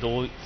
2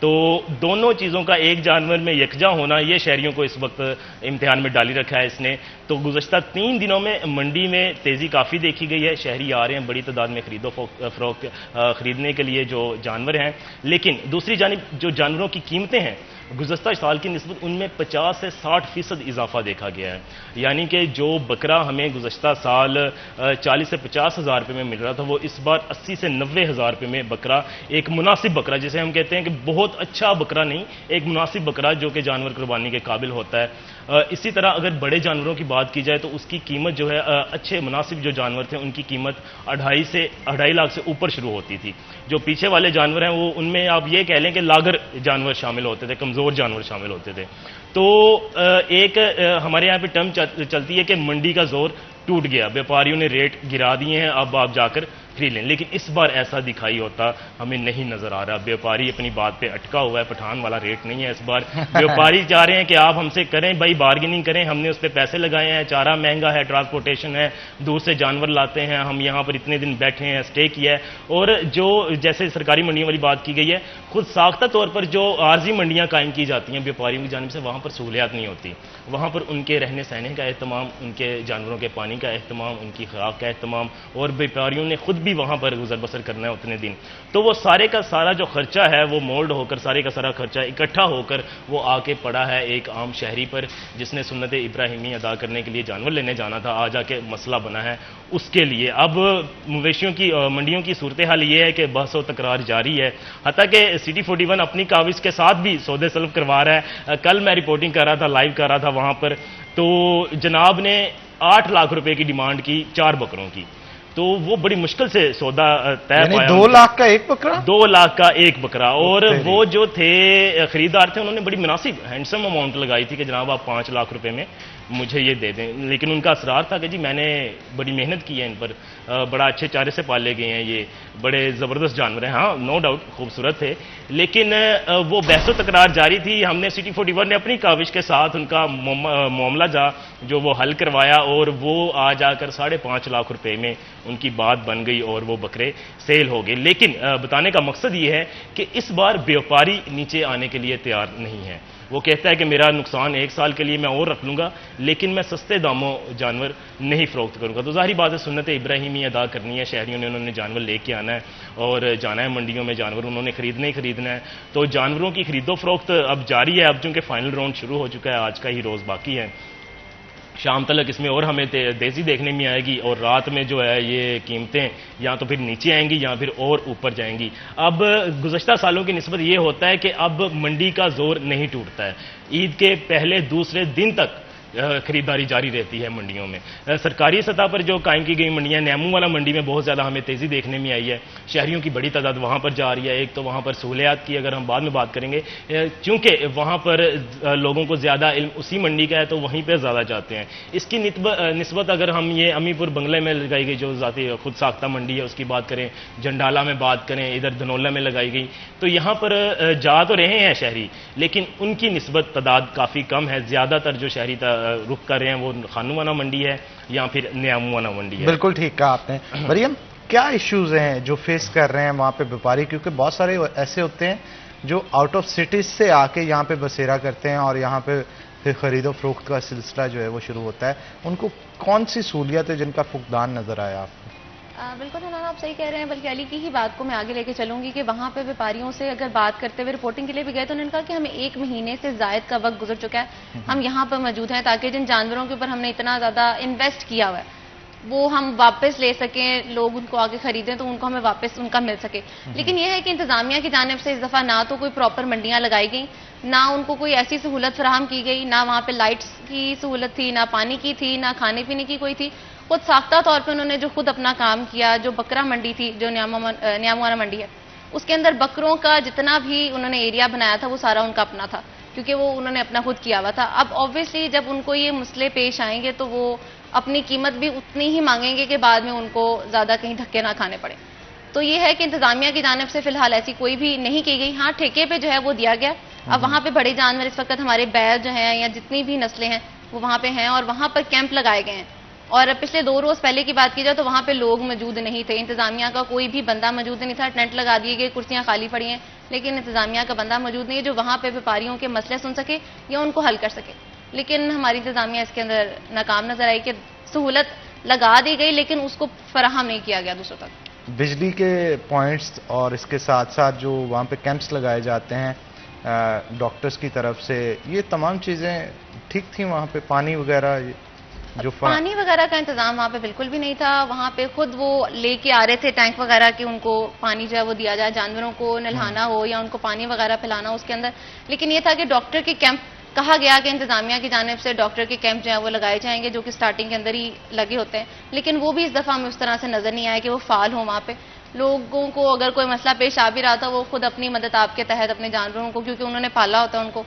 تو دونوں چیزوں کا ایک جانور میں یکجا ہونا یہ شہریوں کو اس وقت امتحان میں ڈالی رکھا ہے اس نے. تو گزشتہ 3 دنوں میں منڈی میں تیزی کافی دیکھی گئی ہے. شہری آ رہے ہیں بڑی تعداد میں خرید و فروخت خریدنے کے لیے جو جانور ہیں. لیکن دوسری جانب جو جانوروں کی قیمتیں ہیں گزشتہ سال کی نسبت ان میں 50 سے 60% اضافہ دیکھا گیا ہے. یعنی کہ جو بکرا ہمیں گزشتہ سال 40 سے 50 ہزار روپے میں مل رہا تھا وہ اس بار 80 سے 90 ہزار روپے میں بکرا, ایک مناسب بکرا جسے ہم کہتے ہیں کہ بہت اچھا بکرا نہیں, ایک مناسب بکرا جو کہ جانور قربانی کے قابل ہوتا ہے. اسی طرح اگر بڑے جانوروں کی بات کی جائے تو اس کی قیمت جو ہے اچھے مناسب جو جانور تھے ان کی قیمت 2.5 لاکھ سے اوپر شروع ہوتی تھی. جو پیچھے والے جانور ہیں وہ ان میں آپ یہ کہہ لیں کہ لاگر جانور شامل ہوتے تھے, کمزور جانور شامل ہوتے تھے. تو ایک ہمارے یہاں پہ ٹرم چلتی ہے کہ منڈی کا زور ٹوٹ گیا, بیوپاریوں نے ریٹ گرا دیے ہیں, اب آپ جا کر خرید لیں. لیکن اس بار ایسا دکھائی ہوتا ہمیں نہیں نظر آ رہا. بیوپاری اپنی بات پہ اٹکا ہوا ہے, پٹھان والا ریٹ نہیں ہے اس بار. بیوپاری چاہ رہے ہیں کہ آپ ہم سے کریں بھائی, بارگیننگ کریں, ہم نے اس پہ پیسے لگائے ہیں, چارہ مہنگا ہے, ٹرانسپورٹیشن ہے, دور سے جانور لاتے ہیں, ہم یہاں پر اتنے دن بیٹھے ہیں, اسٹے کیا ہے. اور جو جیسے سرکاری منڈیوں والی بات کی گئی ہے, خود ساختہ طور پر جو عارضی منڈیاں قائم کی جاتی ہیں بیوپاریوں کی جانب سے, وہاں پر سہولیات نہیں ہوتی. وہاں پر ان کے رہنے سہنے کا اہتمام, ان کے جانوروں کے پانی کا اہتمام, ان کی خوراک کا اہتمام, اور بیوپاریوں نے خود بھی وہاں پر گزر بسر کرنا ہے اتنے دن. تو وہ سارے کا سارا جو خرچہ ہے وہ مولڈ ہو کر, سارے کا سارا خرچہ اکٹھا ہو کر وہ آ کے پڑا ہے ایک عام شہری پر, جس نے سنت ابراہیمی ادا کرنے کے لیے جانور لینے جانا تھا, آ جا کے مسئلہ بنا ہے اس کے لیے. اب مویشیوں کی منڈیوں کی صورتحال یہ ہے کہ بحث و تکرار جاری ہے, حتیٰ کہ سٹی 41 اپنی کاوش کے ساتھ بھی سودے سلب کروا رہا ہے. کل میں رپورٹنگ کر رہا تھا, لائیو کر رہا تھا وہاں پر, تو جناب نے 8 لاکھ روپے کی ڈیمانڈ کی 4 بکروں کی. تو وہ بڑی مشکل سے سودا طے پایا. 2 لاکھ کا ایک بکرا, 2 لاکھ کا ایک بکرا. اور وہ جو تھے خریدار تھے انہوں نے بڑی مناسب ہینڈسم اماؤنٹ لگائی تھی کہ جناب آپ 5 لاکھ روپے میں مجھے یہ دے دیں. لیکن ان کا اصرار تھا کہ جی میں نے بڑی محنت کی ہے ان پر, بڑا اچھے چارے سے پالے گئے ہیں, یہ بڑے زبردست جانور ہیں, ہاں نو ڈاؤٹ خوبصورت تھے. لیکن وہ بحث و تکرار جاری تھی. ہم نے سٹی 41 نے اپنی کاوش کے ساتھ ان کا معاملہ جو وہ حل کروایا, اور وہ آ جا کر 5.5 لاکھ روپے میں ان کی بات بن گئی اور وہ بکرے سیل ہو گئے. لیکن بتانے کا مقصد یہ ہے کہ اس بار بیوپاری نیچے آنے کے لیے تیار نہیں ہے. وہ کہتا ہے کہ میرا نقصان 1 سال کے لیے میں اور رکھ لوں گا, لیکن میں سستے داموں جانور نہیں فروخت کروں گا. تو ظاہری بات ہے سنت ابراہیمی ادا کرنی ہے, شہریوں نے انہوں نے جانور لے کے آنا ہے اور جانا ہے منڈیوں میں, جانور انہوں نے خریدنا ہی خریدنا ہے. تو جانوروں کی خرید و فروخت اب جاری ہے. اب چونکہ فائنل راؤنڈ شروع ہو چکا ہے, آج کا ہی روز باقی ہے, شام تلک اس میں اور ہمیں تیزی دیکھنے میں آئے گی. اور رات میں جو ہے یہ قیمتیں یا تو پھر نیچے آئیں گی یا پھر اور اوپر جائیں گی. اب گزشتہ سالوں کی نسبت یہ ہوتا ہے کہ اب منڈی کا زور نہیں ٹوٹتا ہے. عید کے پہلے دوسرے دن تک خریداری جاری رہتی ہے منڈیوں میں. سرکاری سطح پر جو قائم کی گئی منڈیاں, نیمو والا منڈی میں بہت زیادہ ہمیں تیزی دیکھنے میں آئی ہے. شہریوں کی بڑی تعداد وہاں پر جا رہی ہے. ایک تو وہاں پر سہولیات کی اگر ہم بعد میں بات کریں گے, چونکہ وہاں پر لوگوں کو زیادہ علم اسی منڈی کا ہے تو وہیں پہ زیادہ جاتے ہیں. اس کی نسبت اگر ہم یہ امی پور بنگلے میں لگائی گئی جو ذاتی خود ساختہ منڈی ہے اس کی بات کریں, جنڈالہ میں بات کریں, ادھر دھنولہ میں لگائی گئی, تو یہاں پر جا تو رہے ہیں شہری, لیکن ان کی نسبت تعداد کافی کم ہے. زیادہ تر جو شہری رخ کر رہے ہیں وہ خانوانہ منڈی ہے یا پھر نیاموانہ منڈی ہے. بالکل ٹھیک کہا آپ نے. مریم, کیا ایشوز ہیں جو فیس کر رہے ہیں وہاں پہ بیوپاری, کیونکہ بہت سارے ایسے ہوتے ہیں جو آؤٹ آف سٹیز سے آ کے یہاں پہ بسیرا کرتے ہیں اور یہاں پہ پھر خرید و فروخت کا سلسلہ جو ہے وہ شروع ہوتا ہے. ان کو کون سی سہولیات ہے جن کا فقدان نظر آیا آپ کو؟ بالکل حنان, آپ صحیح کہہ رہے ہیں. بلکہ علی کی ہی بات کو میں آگے لے کے چلوں گی کہ وہاں پہ ویپاریوں سے اگر بات کرتے ہوئے رپورٹنگ کے لیے بھی گئے تو انہوں نے کہا کہ ہمیں 1 مہینے سے زائد کا وقت گزر چکا ہے, ہم یہاں پر موجود ہیں تاکہ جن جانوروں کے اوپر ہم نے اتنا زیادہ انویسٹ کیا ہوا ہے وہ ہم واپس لے سکیں, لوگ ان کو آگے خریدیں تو ان کو ہمیں واپس ان کا مل سکے. لیکن یہ ہے کہ انتظامیہ کی جانب سے اس دفعہ نہ تو کوئی پراپر منڈیاں لگائی گئیں, نہ ان کو کوئی ایسی سہولت فراہم کی گئی, نہ وہاں پہ لائٹس کی سہولت تھی, نہ پانی کی تھی, نہ کھانے پینے کی کوئی تھی. خود ساختہ طور پہ انہوں نے جو خود اپنا کام کیا, جو بکرا منڈی تھی جو نیاموانہ منڈی ہے اس کے اندر بکروں کا جتنا بھی انہوں نے ایریا بنایا تھا وہ سارا ان کا اپنا تھا, کیونکہ وہ انہوں نے اپنا خود کیا ہوا تھا. اب آبویسلی جب ان کو یہ مسئلے پیش آئیں گے تو وہ اپنی قیمت بھی اتنی ہی مانگیں گے کہ بعد میں ان کو زیادہ کہیں دھکے نہ کھانے پڑے. تو یہ ہے کہ انتظامیہ کی جانب سے فی الحال ایسی کوئی بھی نہیں کی گئی. ہاں ٹھیکے پہ جو ہے وہ دیا گیا. اب وہاں پہ بڑے جانور اس وقت ہمارے بیل جو ہیں یا جتنی بھی نسلیں ہیں وہ وہاں پہ ہیں اور وہاں پر کیمپ لگائے گئے ہیں اور پچھلے 2 روز پہلے کی بات کی جائے تو وہاں پہ لوگ موجود نہیں تھے، انتظامیہ کا کوئی بھی بندہ موجود نہیں تھا، ٹینٹ لگا دیے گئے، کرسیاں خالی پڑی ہیں، لیکن انتظامیہ کا بندہ موجود نہیں ہے جو وہاں پہ ویپاریوں کے مسئلے سن سکے یا ان کو حل کر سکے. لیکن ہماری انتظامیہ اس کے اندر ناکام نظر آئی کہ سہولت لگا دی گئی لیکن اس کو فراہم نہیں کیا گیا دوسروں تک. بجلی کے پوائنٹس اور اس کے ساتھ ساتھ جو وہاں پہ کیمپس لگائے جاتے ہیں ڈاکٹرز کی طرف سے، یہ تمام چیزیں ٹھیک تھیں وہاں پہ؟ پانی وغیرہ جو پانی وغیرہ کا انتظام وہاں پہ بالکل بھی نہیں تھا. وہاں پہ خود وہ لے کے آ رہے تھے ٹینک وغیرہ کہ ان کو پانی جو ہے وہ دیا جائے، جانوروں کو نہلانا ہو یا ان کو پانی وغیرہ پلانا اس کے اندر. لیکن یہ تھا کہ ڈاکٹر کے کیمپ کہا گیا کہ انتظامیہ کی جانب سے ڈاکٹر کے کیمپ جو ہیں وہ لگائے جائیں گے جو کہ سٹارٹنگ کے اندر ہی لگے ہوتے ہیں، لیکن وہ بھی اس دفعہ ہمیں اس طرح سے نظر نہیں آیا کہ وہ فعال ہوں. وہاں پہ لوگوں کو اگر کوئی مسئلہ پیش آ بھی رہا تھا وہ خود اپنی مدد آپ کے تحت اپنے جانوروں کو، کیونکہ انہوں نے پالا ہوتا ہے ان کو،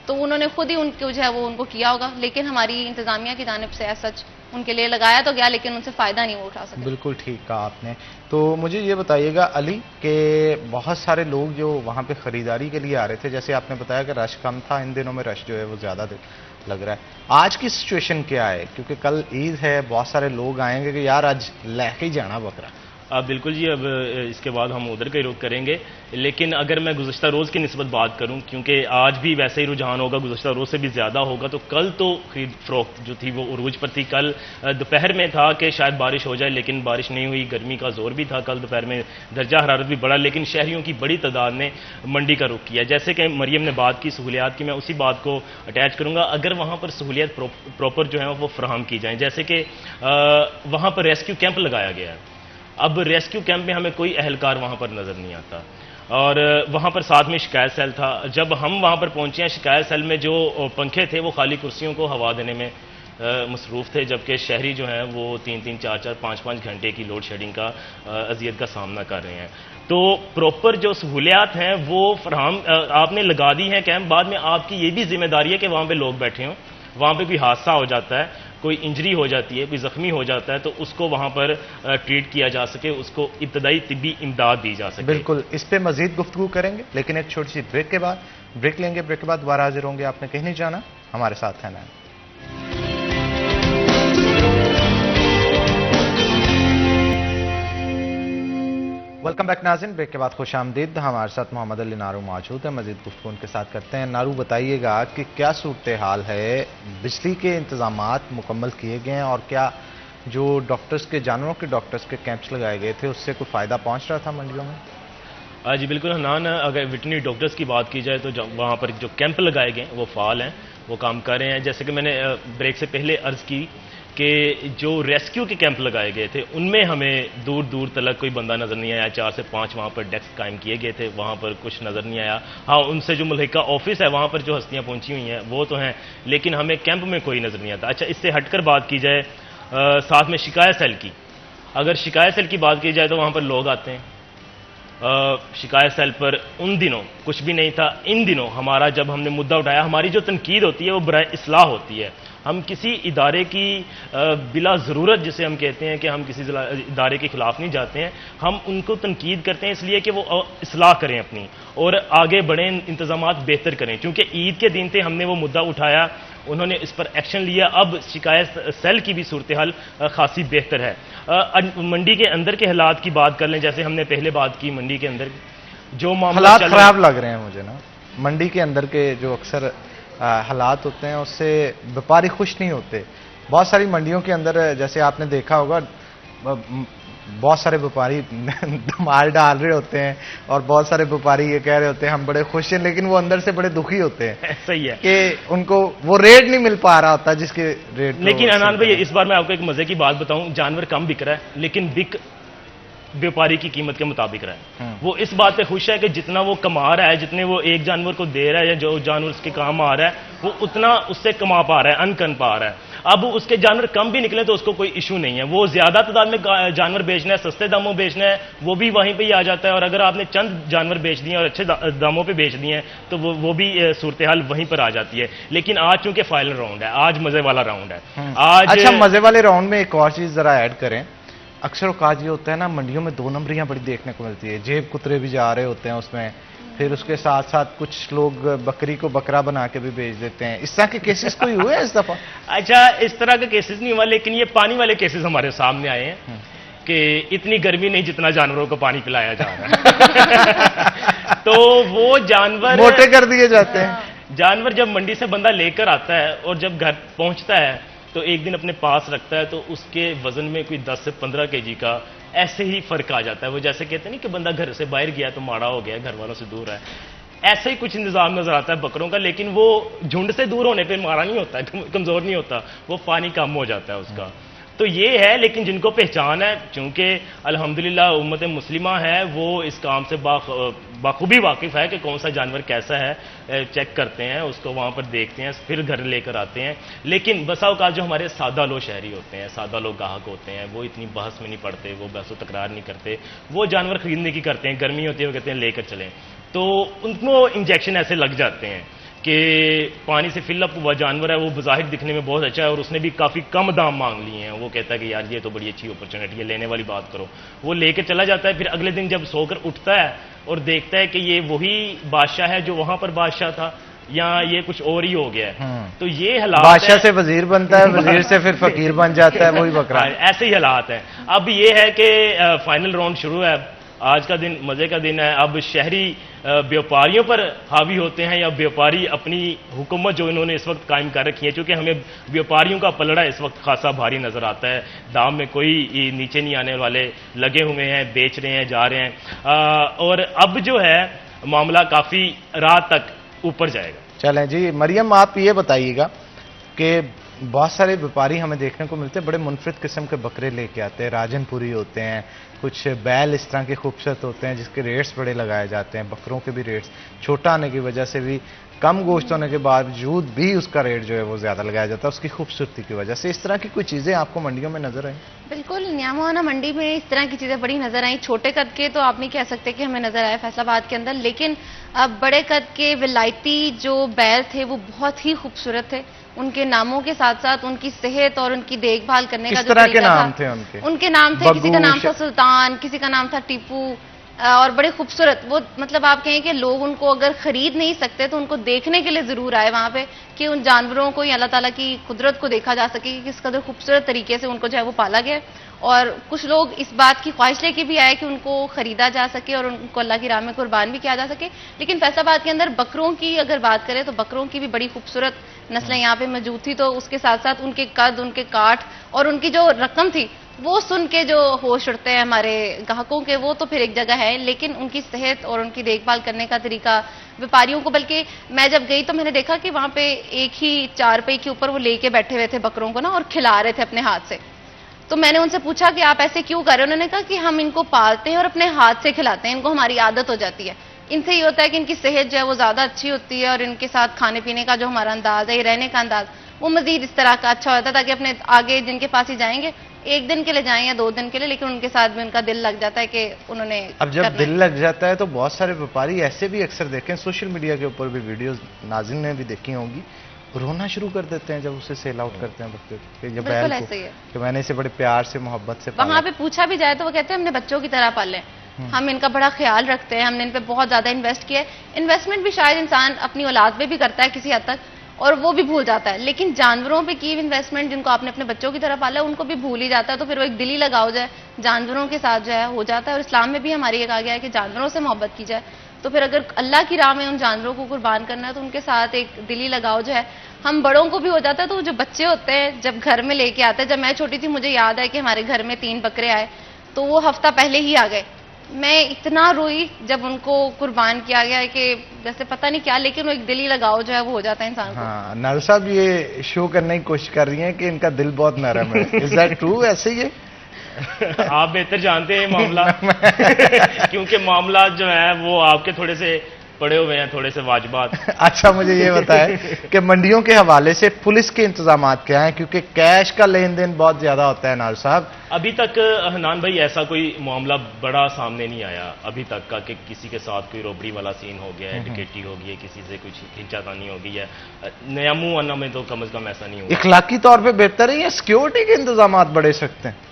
تو انہوں نے خود ہی ان کو جو ہے وہ ان کو کیا ہوگا. لیکن ہماری انتظامیہ کی جانب سے سچ ان کے لیے لگایا تو گیا لیکن ان سے فائدہ نہیں وہ اٹھا سکے. بالکل ٹھیک کہا آپ نے. تو مجھے یہ بتائیے گا علی کہ بہت سارے لوگ جو وہاں پہ خریداری کے لیے آ رہے تھے، جیسے آپ نے بتایا کہ رش کم تھا، ان دنوں میں رش جو ہے وہ زیادہ لگ رہا ہے. آج کی سچویشن کیا ہے؟ کیونکہ کل عید ہے، بہت سارے لوگ آئیں گے کہ یار آج لے کے ہی جانا بکرا. بالکل جی، اب اس کے بعد ہم ادھر کا ہی رخ کریں گے. لیکن اگر میں گزشتہ روز کی نسبت بات کروں، کیونکہ آج بھی ویسے ہی رجحان ہوگا، گزشتہ روز سے بھی زیادہ ہوگا، تو کل تو خرید فروخت جو تھی وہ عروج پر تھی. کل دوپہر میں تھا کہ شاید بارش ہو جائے لیکن بارش نہیں ہوئی، گرمی کا زور بھی تھا، کل دوپہر میں درجہ حرارت بھی بڑھا، لیکن شہریوں کی بڑی تعداد نے منڈی کا رخ کیا. جیسے کہ مریم نے بات کی سہولیات کی، میں اسی بات کو اٹیچ کروں گا. اگر وہاں پر سہولیات پراپر جو ہیں وہ فراہم کی جائیں، جیسے کہ وہاں پر ریسکیو کیمپ لگایا گیا ہے. اب ریسکیو کیمپ میں ہمیں کوئی اہلکار وہاں پر نظر نہیں آتا، اور وہاں پر ساتھ میں شکایت سیل تھا. جب ہم وہاں پر پہنچے ہیں، شکایت سیل میں جو پنکھے تھے وہ خالی کرسیوں کو ہوا دینے میں مصروف تھے، جبکہ شہری جو ہیں وہ 3-3 4-4 5-5 گھنٹے کی لوڈ شیڈنگ کا اذیت کا سامنا کر رہے ہیں. تو پراپر جو سہولیات ہیں وہ فراہم آپ نے لگا دی ہیں کیمپ، بعد میں آپ کی یہ بھی ذمہ داری ہے کہ وہاں پہ لوگ بیٹھے ہوں، وہاں پہ کوئی حادثہ ہو جاتا ہے، کوئی انجری ہو جاتی ہے، کوئی زخمی ہو جاتا ہے، تو اس کو وہاں پر ٹریٹ کیا جا سکے، اس کو ابتدائی طبی امداد دی جا سکے. بالکل، اس پہ مزید گفتگو کریں گے لیکن ایک چھوٹی سی بریک کے بعد بریک لیں گے. بریک کے بعد دوبارہ حاضر ہوں گے. آپ نے کہیں نہیں جانا، ہمارے ساتھ ہے نا. ویلکم بیک ناظرین، بریک کے بعد خوش آمدید. ہمارے ساتھ محمد علی نارو موجود ہیں، مزید گفتگو ان کے ساتھ کرتے ہیں. نارو، بتائیے گا کہ کیا صورتحال ہے؟ بجلی کے انتظامات مکمل کیے گئے ہیں اور کیا جو ڈاکٹرز کے، جانوروں کے ڈاکٹرز کے کیمپس لگائے گئے تھے اس سے کوئی فائدہ پہنچ رہا تھا منڈیوں میں؟ جی بالکل حنان، اگر ویٹرنری ڈاکٹرز کی بات کی جائے تو وہاں پر جو کیمپ لگائے گئے وہ فعال ہیں، وہ کام کر رہے ہیں. جیسے کہ میں نے بریک سے پہلے عرض کی کہ جو ریسکیو کے کیمپ لگائے گئے تھے ان میں ہمیں دور دور تلک کوئی بندہ نظر نہیں آیا. 4 سے 5 وہاں پر ڈیسک قائم کیے گئے تھے، وہاں پر کچھ نظر نہیں آیا. ہاں، ان سے جو ملحقہ آفس ہے وہاں پر جو ہستیاں پہنچی ہوئی ہیں وہ تو ہیں، لیکن ہمیں کیمپ میں کوئی نظر نہیں آتا. اچھا، اس سے ہٹ کر بات کی جائے ساتھ میں شکایت سیل کی. اگر شکایت سیل کی بات کی جائے تو وہاں پر لوگ آتے ہیں. شکایت سیل پر ان دنوں کچھ بھی نہیں تھا. ان دنوں ہمارا جب ہم نے مدعا اٹھایا، ہماری جو تنقید ہوتی ہے وہ برائے اصلاح ہوتی ہے. ہم کسی ادارے کی بلا ضرورت، جسے ہم کہتے ہیں کہ ہم کسی ادارے کے خلاف نہیں جاتے ہیں، ہم ان کو تنقید کرتے ہیں اس لیے کہ وہ اصلاح کریں اپنی اور آگے بڑھیں، انتظامات بہتر کریں. چونکہ عید کے دن تھے، ہم نے وہ مدعا اٹھایا، انہوں نے اس پر ایکشن لیا. اب شکایت سیل کی بھی صورتحال خاصی بہتر ہے. منڈی کے اندر کے حالات کی بات کر لیں، جیسے ہم نے پہلے بات کی منڈی کے اندر جو معاملہ حالات خراب لگ رہے ہیں مجھے نا. منڈی کے اندر کے جو اکثر حالات ہوتے ہیں اس سے ویپاری خوش نہیں ہوتے. بہت ساری منڈیوں کے اندر جیسے آپ نے دیکھا ہوگا بہت سارے ویپاری مال ڈال رہے ہوتے ہیں اور بہت سارے ویپاری یہ کہہ رہے ہوتے ہیں ہم بڑے خوش ہیں، لیکن وہ اندر سے بڑے دکھی ہوتے ہیں. صحیح ہے کہ ان کو وہ ریٹ نہیں مل پا رہا ہوتا جس کے ریٹ. لیکن انان بھائی، اس بار میں آپ کو ایک مزے کی بات بتاؤں، جانور کم بک رہا ہے لیکن بک ویپاری کی قیمت کے مطابق رہا ہے. وہ اس بات پہ خوش ہے کہ جتنا وہ کما رہا ہے، جتنے وہ ایک جانور کو دے رہا ہے یا جو جانور اس کے کام آ رہا ہے، وہ اتنا اس سے کما پا رہا ہے، کن پا رہا ہے. اب اس کے جانور کم بھی نکلیں تو اس کو کوئی ایشو نہیں ہے. وہ زیادہ تعداد میں جانور بیچنا ہے، سستے داموں بیچنا ہے، وہ بھی وہیں پہ ہی آ جاتا ہے. اور اگر آپ نے چند جانور بیچ دیے اور اچھے داموں پہ بیچ دیے ہیں تو وہ بھی صورتحال وہیں پر آ جاتی ہے. لیکن آج چونکہ فائنل راؤنڈ ہے، آج مزے والا راؤنڈ ہے. آج اچھا، مزے والے راؤنڈ میں ایک اور چیز ذرا ایڈ کریں. اکثر اوقات یہ ہوتا ہے نا، منڈیوں میں 2 نمبریاں بڑی دیکھنے کو ملتی ہے. جیب کترے بھی جا رہے ہوتے ہیں اس میں، پھر اس کے ساتھ ساتھ کچھ لوگ بکری کو بکرا بنا کے بھی بیچ دیتے ہیں. اس طرح کے کیسز کوئی ہوئے ہیں اس دفعہ؟ اچھا اس طرح کے کیسز نہیں ہوا، لیکن یہ پانی والے کیسز ہمارے سامنے آئے ہیں کہ اتنی گرمی نہیں جتنا جانوروں کو پانی پلایا جا رہا ہے. تو وہ جانور موٹے کر دیے جاتے ہیں. جانور جب منڈی سے بندہ لے کر آتا ہے اور جب گھر پہنچتا ہے تو ایک دن اپنے پاس رکھتا ہے تو اس کے وزن میں کوئی 10 سے 15 kg کا ایسے ہی فرق آ جاتا ہے. وہ جیسے کہتے ہیں نہیں کہ بندہ گھر سے باہر گیا تو ماڑا ہو گیا، گھر والوں سے دور ہے، ایسے ہی کچھ نظام نظر آتا ہے بکروں کا. لیکن وہ جھنڈ سے دور ہونے پہ مارا نہیں ہوتا ہے، کمزور نہیں ہوتا، وہ پانی کم ہو جاتا ہے اس کا. تو یہ ہے. لیکن جن کو پہچان ہے، چونکہ الحمدللہ امت مسلمہ ہے، وہ اس کام سے بخوبی واقف ہے کہ کون سا جانور کیسا ہے، چیک کرتے ہیں اس کو، وہاں پر دیکھتے ہیں، پھر گھر لے کر آتے ہیں. لیکن بسا اوقات جو ہمارے سادہ لوگ شہری ہوتے ہیں، سادہ لوگ گاہک ہوتے ہیں، وہ اتنی بحث میں نہیں پڑتے، وہ بحث و تکرار نہیں کرتے، وہ جانور خریدنے کی کرتے ہیں. گرمی ہوتی ہے وہ کہتے ہیں لے کر چلیں، تو ان کو انجیکشن ایسے لگ جاتے ہیں کہ پانی سے فل اپ ہوا جانور ہے، وہ بظاہر دکھنے میں بہت اچھا ہے اور اس نے بھی کافی کم دام مانگ لیے ہیں. وہ کہتا ہے کہ یار یہ تو بڑی اچھی اپرچونٹی ہے، لینے والی بات کرو. وہ لے کے چلا جاتا ہے، پھر اگلے دن جب سو کر اٹھتا ہے اور دیکھتا ہے کہ یہ وہی بادشاہ ہے جو وہاں پر بادشاہ تھا، یا یہ کچھ اور ہی ہو گیا ہے. تو یہ حالات بادشاہ سے وزیر بنتا ہے، وزیر سے پھر فقیر بن جاتا ہے، وہی بکرا. ایسے ہی حالات ہیں. اب یہ ہے کہ فائنل راؤنڈ شروع ہے. آج کا دن مزے کا دن ہے. اب شہری بیوپاریوں پر حاوی ہوتے ہیں یا بیوپاری اپنی حکومت جو انہوں نے اس وقت قائم کر رکھی ہے، چونکہ ہمیں بیوپاریوں کا پلڑا اس وقت خاصا بھاری نظر آتا ہے. دام میں کوئی نیچے نہیں آنے والے لگے ہوئے ہیں، بیچ رہے ہیں، جا رہے ہیں. اور اب جو ہے معاملہ کافی رات تک اوپر جائے گا. چلیں جی مریم، آپ یہ بتائیے گا کہ بہت سارے بیوپاری ہمیں دیکھنے کو ملتے ہیں، بڑے منفرد قسم کے بکرے لے کے آتے ہیں، راجن پوری ہوتے ہیں، کچھ بیل اس طرح کے خوبصورت ہوتے ہیں جس کے ریٹس بڑے لگائے جاتے ہیں. بکروں کے بھی ریٹس چھوٹا ہونے کی وجہ سے بھی، کم گوشت ہونے کے باوجود بھی اس کا ریٹ جو ہے وہ زیادہ لگایا جاتا ہے اس کی خوبصورتی کی وجہ سے. اس طرح کی کوئی چیزیں آپ کو منڈیوں میں نظر آئیں؟ بالکل، نیاموانہ منڈی میں اس طرح کی چیزیں بڑی نظر آئیں. چھوٹے قد کے تو آپ نہیں کہہ سکتے کہ ہمیں نظر آئے فیصل آباد کے اندر، لیکن اب بڑے قد کے ولایتی جو بیل تھے وہ بہت ہی خوبصورت تھے. ان کے ناموں کے ساتھ ساتھ ان کی صحت اور ان کی دیکھ بھال کرنے کا جو طریقہ تھا، ان کے نام تھے، کسی کا نام تھا سلطان، کسی کا نام تھا ٹیپو، اور بڑے خوبصورت. وہ مطلب آپ کہیں کہ لوگ ان کو اگر خرید نہیں سکتے تو ان کو دیکھنے کے لیے ضرور آئے وہاں پہ، کہ ان جانوروں کو یا اللہ تعالیٰ کی قدرت کو دیکھا جا سکے کہ کس قدر خوبصورت طریقے سے ان کو جو ہے وہ پالا گیا. اور کچھ لوگ اس بات کی خواہش لے کے بھی آئے کہ ان کو خریدا جا سکے اور ان کو اللہ کی راہ میں قربان بھی کیا جا سکے. لیکن فیصل آباد کے اندر بکروں کی اگر بات کریں تو بکروں کی بھی بڑی خوبصورت نسلیں یہاں پہ موجود تھی. تو اس کے ساتھ ساتھ ان کے قد، ان کے کاٹ اور ان کی جو رقم تھی وہ سن کے جو ہوش اڑتے ہیں ہمارے گاہکوں کے، وہ تو پھر ایک جگہ ہے. لیکن ان کی صحت اور ان کی دیکھ بھال کرنے کا طریقہ ویپاریوں کو، بلکہ میں جب گئی تو میں نے دیکھا کہ وہاں پہ ایک ہی چارپائی کے اوپر وہ لے کے بیٹھے ہوئے تھے بکروں کو نا، اور کھلا رہے تھے اپنے ہاتھ سے. تو میں نے ان سے پوچھا کہ آپ ایسے کیوں کر رہے ہیں؟ انہوں نے کہا کہ ہم ان کو پالتے ہیں اور اپنے ہاتھ سے کھلاتے ہیں، ان کو ہماری عادت ہو جاتی ہے. ان سے یہ ہوتا ہے کہ ان کی صحت جو ہے وہ زیادہ اچھی ہوتی ہے اور ان کے ساتھ کھانے پینے کا جو ہمارا انداز ہے، رہنے کا انداز، وہ مزید اس طرح کا اچھا ہوتا ہے تاکہ اپنے آگے جن کے پاس ہی جائیں گے ایک دن کے لیے جائیں یا 2 دن کے لیے، لیکن ان کے ساتھ بھی ان کا دل لگ جاتا ہے کہ انہوں نے. اب جب دل لگ جاتا ہے تو بہت سارے ویپاری ایسے بھی اکثر دیکھیں، سوشل میڈیا کے اوپر بھی ویڈیوز ناظرین نے بھی دیکھی ہوں گی، رونا شروع کر دیتے ہیں جب اسے سیل آؤٹ کرتے ہیں بکرے یا بیل کو، کہ میں نے اسے بڑے پیار سے محبت سے پالا. وہاں پہ پوچھا بھی جائے تو وہ کہتے ہیں ہم نے بچوں کی طرح پالے ہیں، ہم ان کا بڑا خیال رکھتے ہیں، ہم نے ان پہ بہت زیادہ انویسٹ کیا ہے. انویسٹمنٹ بھی شاید انسان اپنی اولاد پہ بھی کرتا ہے کسی حد تک، اور وہ بھی بھول جاتا ہے. لیکن جانوروں پہ کی انویسٹمنٹ جن کو آپ نے اپنے بچوں کی طرح پالا ہے ان کو بھی بھول ہی جاتا ہے. تو پھر وہ ایک دلی لگاؤ جائے جانوروں کے ساتھ جو ہے ہو جاتا ہے. اور اسلام میں بھی ہماری یہ کہا گیا ہے کہ جانوروں سے محبت کی جائے. تو پھر اگر اللہ کی راہ میں ان جانوروں کو قربان کرنا ہے تو ان کے ساتھ ایک دلی لگاؤ جو ہے ہم بڑوں کو بھی ہو جاتا ہے. تو جو بچے ہوتے ہیں جب گھر میں لے کے آتے ہیں، جب میں چھوٹی تھی مجھے یاد ہے کہ ہمارے گھر میں 3 بکرے آئے تو وہ ہفتہ پہلے ہی آ گئے. میں اتنا روئی جب ان کو قربان کیا گیا ہے کہ جیسے پتہ نہیں کیا، لیکن وہ ایک دلی لگاؤ جو ہے وہ ہو جاتا ہے انسان کو. ہاں، نال صاحب یہ شو کرنے کی کوشش کر رہی ہیں کہ ان کا دل بہت نرم ہے. Is that true؟ ایسے ہی ہے؟ آپ بہتر جانتے ہیں معاملہ کیونکہ معاملات جو ہیں وہ آپ کے تھوڑے سے پڑے ہوئے ہیں، تھوڑے سے واجبات. اچھا مجھے یہ بتائیں کہ منڈیوں کے حوالے سے پولیس کے انتظامات کیا ہیں، کیونکہ کیش کا لین دین بہت زیادہ ہوتا ہے نال صاحب. ابھی تک حنان بھائی ایسا کوئی معاملہ بڑا سامنے نہیں آیا ابھی تک کا کہ کسی کے ساتھ کوئی روبڑی والا سین ہو گیا ہے، ڈکیٹی ہو گئی ہے، کسی سے کچھ کھینچا تانی ہو گئی ہے. نیا منہ آنا میں تو کم از کم ایسا نہیں ہوا. اخلاقی طور پہ بہتر ہے یا سیکیورٹی کے انتظامات بڑے سکتے ہیں؟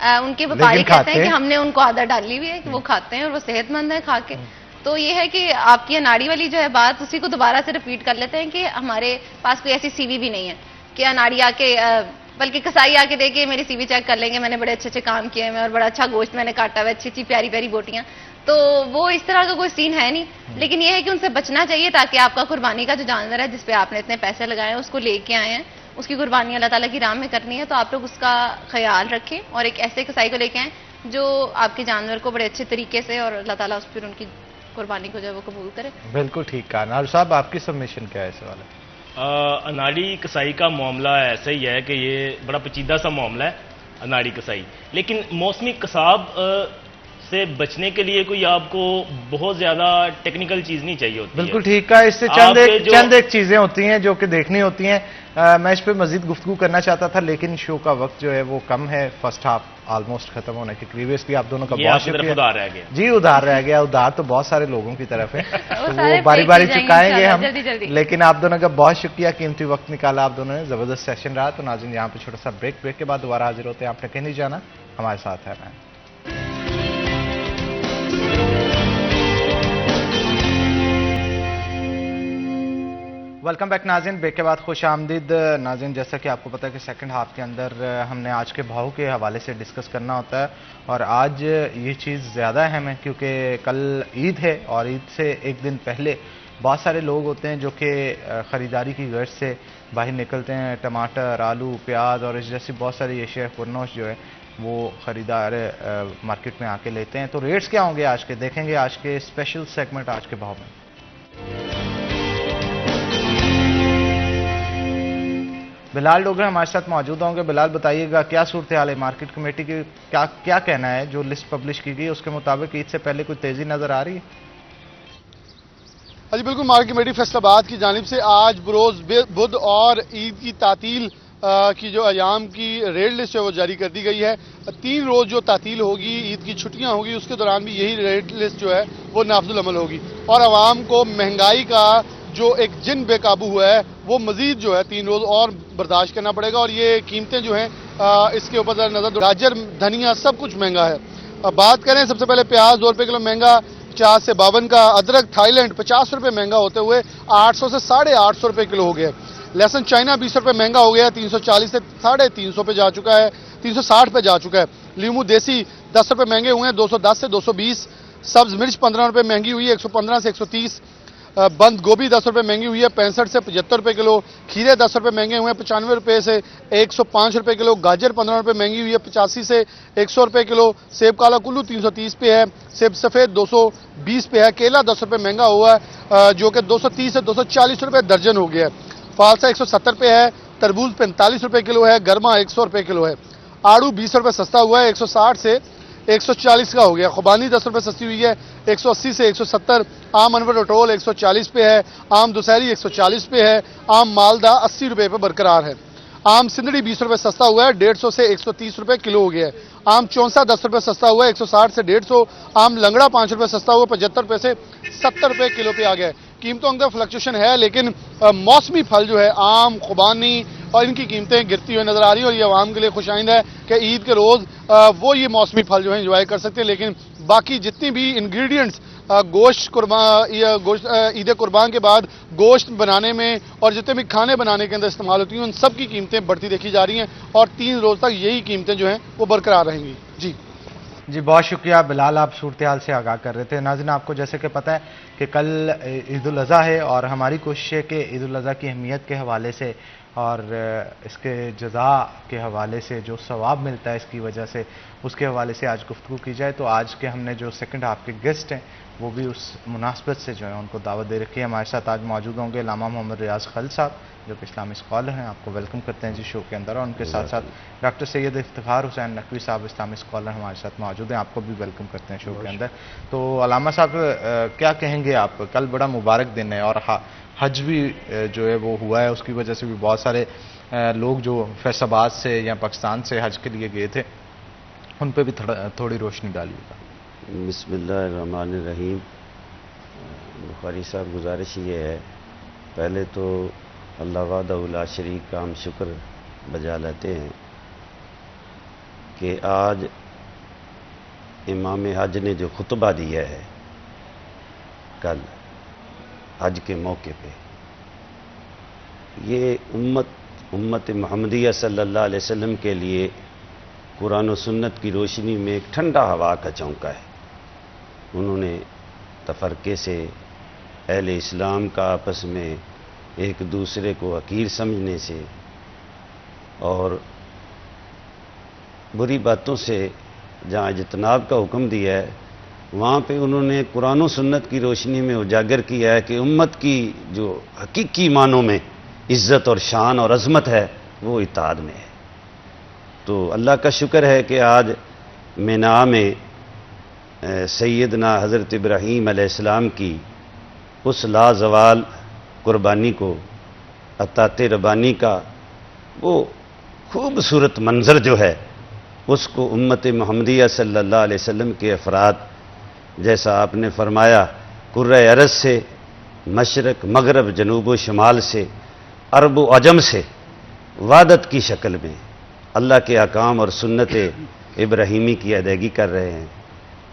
ان کے وپاری لیکن کہتے ہیں کھاتے کہ ہم نے ان کو عادت ڈالی ہوئی ہے کہ وہ کھاتے ہیں اور وہ صحت مند ہے کھا کے. تو یہ ہے کہ آپ کی اناڑی والی جو ہے بات اسی کو دوبارہ سے ریپیٹ کر لیتے ہیں کہ ہمارے پاس کوئی ایسی سی وی بھی نہیں ہے کہ اناڑی آ کے بلکہ کسائی آ کے دے کے میری سی وی چیک کر لیں گے, میں نے بڑے اچھے اچھے کام کیے ہیں اور بڑا اچھا گوشت میں نے کاٹا ہوا ہے, اچھی اچھی پیاری پیاری بوٹیاں. تو وہ اس طرح کا کوئی سین ہے نہیں, لیکن یہ ہے کہ ان سے بچنا چاہیے تاکہ آپ کا قربانی کا جو جانور ہے جس پہ آپ نے اتنے پیسے لگائے ہیں اس کو لے کے آئے ہیں, اس کی قربانی اللہ تعالیٰ کی راہ میں کرنی ہے, تو آپ لوگ اس کا خیال رکھیں اور ایک ایسے کسائی کو لے کے آئیں جو آپ کے جانور کو بڑے اچھے طریقے سے, اور اللہ تعالیٰ اس پھر ان کی قربانی کو جو ہے وہ قبول کرے. بالکل ٹھیک کہا. نال صاحب آپ کی سبمیشن کیا ہے اس والے؟ اناڑی کسائی کا معاملہ ایسا ہی ہے کہ یہ بڑا پیچیدہ سا معاملہ ہے اناڑی کسائی, لیکن موسمی قصاب سے بچنے کے لیے کوئی آپ کو بہت زیادہ ٹیکنیکل چیز نہیں چاہیے ہوتی. بالکل ٹھیک کہا. اس سے چند ایک چیزیں ہوتی ہیں جو کہ دیکھنی ہوتی ہیں. میں اس پہ مزید گفتگو کرنا چاہتا تھا لیکن شو کا وقت جو ہے وہ کم ہے, فرسٹ ہاف آلموسٹ ختم ہونے کے قریب. اس لیے آپ دونوں کا بہت شکریہ. ادھار رہ گیا جی, ادھار رہ گیا. ادھار تو بہت سارے لوگوں کی طرف ہے, تو وہ باری باری چکائیں گے ہم, لیکن آپ دونوں کا بہت شکریہ, قیمتی وقت نکالا آپ دونوں نے, زبردست سیشن رہا. تو ناظرین یہاں پہ چھوٹا سا بریک کے بعد دوبارہ حاضر ہوتے ہیں. آپ نے کہیں نہیں جانا, ہمارے ساتھ ہے. میں ویلکم بیک ناظرین, بریک کے بعد خوش آمدید. ناظرین جیسا کہ آپ کو پتا ہے کہ سیکنڈ ہاف کے اندر ہم نے آج کے بھاؤ کے حوالے سے ڈسکس کرنا ہوتا ہے, اور آج یہ چیز زیادہ اہم ہے کیونکہ کل عید ہے, اور عید سے ایک دن پہلے بہت سارے لوگ ہوتے ہیں جو کہ خریداری کی غرض سے باہر نکلتے ہیں. ٹماٹر, آلو, پیاز اور اس جیسی بہت ساری اشیاء پرنوش جو ہے وہ خریدار مارکیٹ میں آ کے لیتے ہیں. تو ریٹس کیا ہوں گے آج کے, دیکھیں گے آج کے اسپیشل سیگمنٹ آج کے بھاؤ میں. بلال ڈوگر ہمارے ساتھ موجود ہوں گے. بلال بتائیے گا کیا صورتحال ہے مارکیٹ کمیٹی کی, کیا کہنا ہے جو لسٹ پبلش کی گئی اس کے مطابق عید سے پہلے کوئی تیزی نظر آ رہی ہے؟ جی بالکل, مارکیٹ کمیٹی فیصل آباد کی جانب سے آج بروز بدھ اور عید کی تعطیل کی جو ایام کی ریٹ لسٹ ہے وہ جاری کر دی گئی ہے. 3 روز جو تعطیل ہوگی, عید کی چھٹیاں ہوگی, اس کے دوران بھی یہی ریٹ لسٹ جو ہے وہ نافذ العمل ہوگی, اور عوام کو مہنگائی کا جو ایک جن بے قابو ہوا ہے وہ مزید جو ہے 3 روز اور برداشت کرنا پڑے گا. اور یہ قیمتیں جو ہیں اس کے اوپر نظر, گاجر, دھنیا سب کچھ مہنگا ہے. بات کریں سب سے پہلے پیاز 2 روپے کلو مہنگا 50 سے 52 کا. ادرک تھائی لینڈ 50 روپے مہنگا ہوتے ہوئے 800 سے 850 روپے کلو ہو گیا. لہسن چائنا 20 روپے مہنگا ہو گیا, 340 سے 350 پہ جا چکا ہے, 360 پہ جا چکا ہے. لیمو دیسی 10 روپے مہنگے ہوئے ہیں 210 سے 220. سبز مرچ 15 روپے مہنگی ہوئی ہے 115 سے 130. بند گوبھی 10 روپے مہنگی ہوئی ہے 65 سے 75 روپے کلو. کھیرے 10 روپے مہنگے ہوئے ہیں 95 روپے سے 105 روپے کلو. گاجر 15 روپے مہنگی ہوئی ہے 85 سے 100 روپے کلو. سیب کالا کلو 330 پہ ہے. سیب سفید 220 پہ ہے. کیلا 10 روپے مہنگا ہوا ہے جو کہ 230 سے 240 روپے درجن ہو گیا ہے. فالسا 170 پہ ہے. تربوز 45 روپے کلو ہے. گرما 100 روپے کلو ہے. آڑو 20 روپے سستا ہوا ہے 160 سے 140 کا ہو گیا. خوبانی 10 روپے سستی ہوئی ہے 180 سے 170. آم انور اٹول 140 پہ ہے. آم دسہری 140 پہ ہے. آم مالدہ 80 روپے پہ برقرار ہے. آم سندڑی 20 روپے سستا ہوا ہے 150 سے 130 روپے کلو ہو گیا ہے. آم چونسا 10 روپے سستا ہوا ہے 160 سے 150. آم لنگڑا 5 روپے سستا ہوا 75 روپے سے 70 روپے کلو پہ آ گیا ہے. قیمتوں کے فلکچویشن ہے لیکن موسمی پھل جو ہے آم, خوبانی اور ان کی قیمتیں گرتی ہوئی نظر آ رہی ہیں, اور یہ عوام کے لیے خوش آئند ہے کہ عید کے روز وہ یہ موسمی پھل جو ہے انجوائے کر سکتے ہیں. لیکن باقی جتنی بھی انگریڈینٹس گوشت عید قربان کے بعد گوشت بنانے میں اور جتنے بھی کھانے بنانے کے اندر استعمال ہوتی ہیں ان سب کی قیمتیں بڑھتی دیکھی جا رہی ہیں, اور 3 روز تک یہی قیمتیں جو ہیں وہ برقرار رہیں گی. جی بہت شکریہ بلال, آپ صورتحال سے آگاہ کر رہے تھے. ناظرین آپ کو جیسے کہ پتہ ہے کہ کل عید الاضحیٰ ہے, اور ہماری کوشش ہے کہ عید الاضحیٰ کی اہمیت کے حوالے سے اور اس کے جزا کے حوالے سے جو ثواب ملتا ہے اس کی وجہ سے, اس کے حوالے سے آج گفتگو کی جائے. تو آج کے ہم نے جو سیکنڈ ہاف کے گیسٹ ہیں وہ بھی اس مناسبت سے جو ہے ان کو دعوت دے رکھی ہے. ہمارے ساتھ آج موجود ہوں گے علامہ محمد ریاض خالد صاحب جو کہ اسلامی اسکالر ہیں, آپ کو ویلکم کرتے ہیں جی شو کے اندر, اور ان کے ساتھ ساتھ ڈاکٹر سید افتخار حسین نقوی صاحب اسلامی اسکالر ہمارے ساتھ موجود ہیں, آپ کو بھی ویلکم کرتے ہیں شو کے اندر. تو علامہ صاحب کیا کہیں گے آپ, کل بڑا مبارک دن ہے اور حج بھی جو ہے وہ ہوا ہے, اس کی وجہ سے بھی بہت سارے لوگ جو فیصل آباد سے یا پاکستان سے حج کے لیے گئے تھے ان پہ بھی تھوڑی روشنی ڈالیے گا. بسم اللہ الرحمن الرحیم. بخاری صاحب گزارش یہ ہے, پہلے تو اللہ وحدہ لا شریک کا ہم شکر بجا لیتے ہیں کہ آج امام حج نے جو خطبہ دیا ہے کل حج کے موقع پہ، یہ امت محمدیہ صلی اللہ علیہ وسلم کے لیے قرآن و سنت کی روشنی میں ایک ٹھنڈا ہوا کا چونکا ہے۔ انہوں نے تفرقے سے، اہل اسلام کا آپس میں ایک دوسرے کو حقیر سمجھنے سے اور بری باتوں سے جہاں اجتناب کا حکم دیا ہے، وہاں پہ انہوں نے قرآن و سنت کی روشنی میں اجاگر کیا ہے کہ امت کی جو حقیقی معنوں میں عزت اور شان اور عظمت ہے وہ اطاعت میں ہے۔ تو اللہ کا شکر ہے کہ آج مینا میں سیدنا حضرت ابراہیم علیہ السلام کی اس لازوال قربانی کو، عطاۃ ربانی کا وہ خوبصورت منظر جو ہے، اس کو امت محمدیہ صلی اللہ علیہ وسلم کے افراد، جیسا آپ نے فرمایا، کرۂ ارض سے، مشرق مغرب جنوب و شمال سے، عرب و عجم سے وحدت کی شکل میں اللہ کے احکام اور سنت ابراہیمی کی ادائیگی کر رہے ہیں۔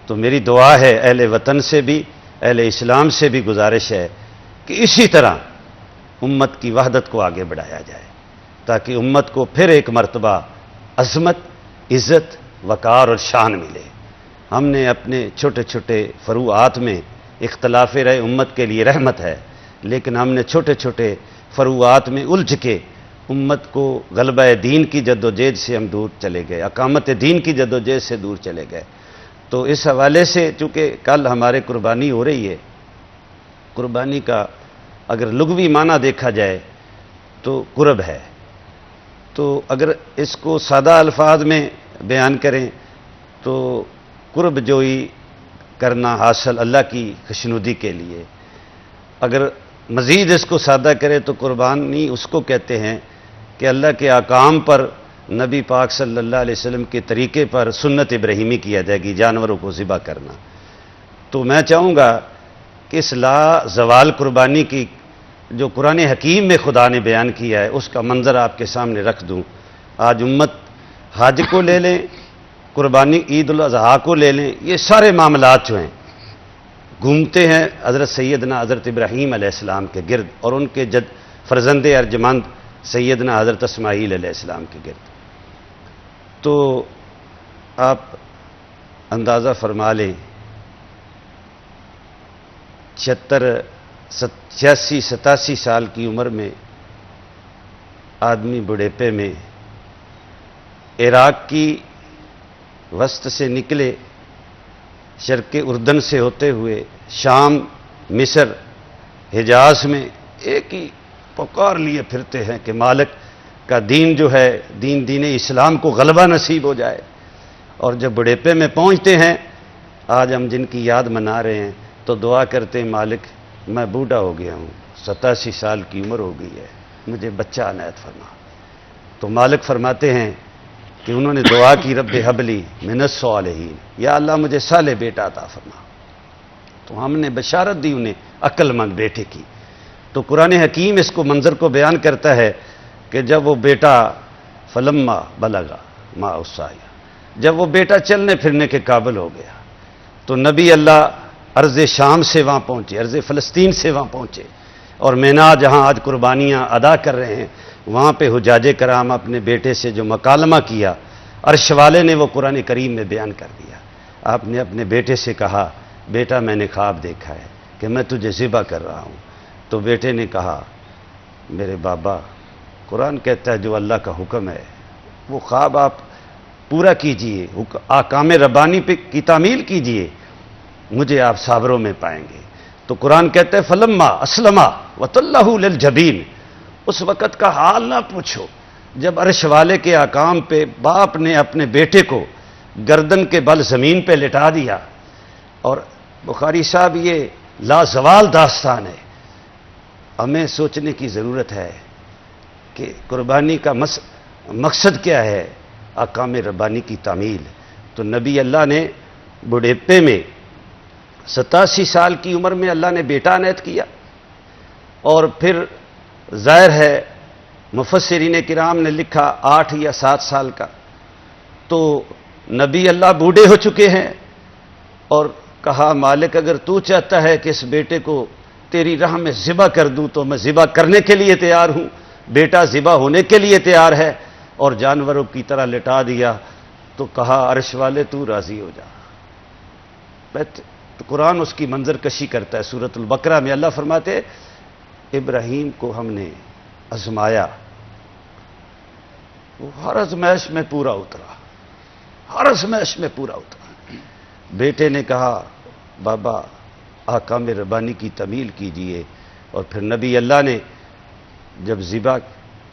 تو میری دعا ہے اہل وطن سے بھی، اہل اسلام سے بھی گزارش ہے کہ اسی طرح امت کی وحدت کو آگے بڑھایا جائے، تاکہ امت کو پھر ایک مرتبہ عظمت، عزت، وقار اور شان ملے۔ ہم نے اپنے چھوٹے چھوٹے فروعات میں اختلاف رائے امت کے لیے رحمت ہے، لیکن ہم نے چھوٹے چھوٹے فروعات میں الجھ کے امت کو غلبہ دین کی جدوجہد سے ہم دور چلے گئے، اقامت دین کی جدوجہد سے دور چلے گئے۔ تو اس حوالے سے چونکہ کل ہمارے قربانی ہو رہی ہے، قربانی کا اگر لغوی معنی دیکھا جائے تو قرب ہے، تو اگر اس کو سادہ الفاظ میں بیان کریں تو قرب جوئی کرنا حاصل اللہ کی خوشنودی کے لیے۔ اگر مزید اس کو سادہ کرے تو قربانی اس کو کہتے ہیں کہ اللہ کے احکام پر، نبی پاک صلی اللہ علیہ وسلم کے طریقے پر سنت ابراہیمی کی ادائیگی، جانوروں کو ذبح کرنا۔ تو میں چاہوں گا کہ اس لا زوال قربانی کی جو قرآن حکیم میں خدا نے بیان کیا ہے، اس کا منظر آپ کے سامنے رکھ دوں۔ آج امت حج کو لے لیں، قربانی عید الاضحیٰ کو لے لیں، یہ سارے معاملات جو ہیں گھومتے ہیں حضرت سیدنا حضرت ابراہیم علیہ السلام کے گرد اور ان کے جد فرزند ارجمند سیدنا حضرت اسماعیل علیہ السلام کے گرد۔ تو آپ اندازہ فرما لیں، 86 87 سال کی عمر میں آدمی بڑھیپے میں عراق کی وسط سے نکلے، شرق اردن سے ہوتے ہوئے شام، مصر، حجاز میں ایک ہی پکار لیے پھرتے ہیں کہ مالک کا دین جو ہے، دین اسلام کو غلبہ نصیب ہو جائے۔ اور جب بڑھیپے میں پہنچتے ہیں، آج ہم جن کی یاد منا رہے ہیں، تو دعا کرتے ہیں مالک میں بوڑھا ہو گیا ہوں، 87 سال کی عمر ہو گئی ہے، مجھے بچہ عنایت فرما۔ تو مالک فرماتے ہیں کہ انہوں نے دعا کی رب حبلی من الصالحین، یا اللہ مجھے صالح بیٹا عطا فرما۔ تو ہم نے بشارت دی انہیں عقل مند بیٹے کی۔ تو قرآن حکیم اس کو منظر کو بیان کرتا ہے کہ جب وہ بیٹا فلما بلغا ما السعی، جب وہ بیٹا چلنے پھرنے کے قابل ہو گیا، تو نبی اللہ ارض شام سے وہاں پہنچے، ارض فلسطین سے وہاں پہنچے، اور مینا جہاں آج قربانیاں ادا کر رہے ہیں، وہاں پہ حجاج کرام اپنے بیٹے سے جو مکالمہ کیا، عرش والے نے وہ قرآن کریم میں بیان کر دیا۔ آپ نے اپنے بیٹے سے کہا بیٹا میں نے خواب دیکھا ہے کہ میں تجھے ذبح کر رہا ہوں۔ تو بیٹے نے کہا میرے بابا، قرآن کہتا ہے جو اللہ کا حکم ہے وہ خواب آپ پورا کیجئے، احکام ربانی پہ کی تعمیل کیجئے، مجھے آپ صابروں میں پائیں گے۔ تو قرآن کہتا ہے فلما اسلما وتلہ للجبین، اس وقت کا حال نہ پوچھو جب عرش والے کے احکام پہ باپ نے اپنے بیٹے کو گردن کے بل زمین پہ لٹا دیا۔ اور بخاری صاحب یہ لازوال داستان ہے، ہمیں سوچنے کی ضرورت ہے کہ قربانی کا مقصد کیا ہے، احکام ربانی کی تعمیل۔ تو نبی اللہ نے بڑھیپے میں 87 سال کی عمر میں اللہ نے بیٹا عنایت کیا، اور پھر ظاہر ہے مفسرین کرام نے لکھا 8 یا 7 سال کا، تو نبی اللہ بوڑھے ہو چکے ہیں، اور کہا مالک اگر تو چاہتا ہے کہ اس بیٹے کو تیری راہ میں ذبح کر دوں تو میں ذبح کرنے کے لیے تیار ہوں۔ بیٹا ذبح ہونے کے لیے تیار ہے، اور جانوروں کی طرح لٹا دیا۔ تو کہا عرش والے تو راضی ہو جا۔ تو قرآن اس کی منظر کشی کرتا ہے۔ سورۃ البقرہ میں اللہ فرماتے ابراہیم کو ہم نے آزمایا، وہ ہر آزمائش میں پورا اترا، ہر آزمائش میں پورا اترا۔ بیٹے نے کہا بابا احکام ربانی کی تعمیل کیجئے، اور پھر نبی اللہ نے جب ذبح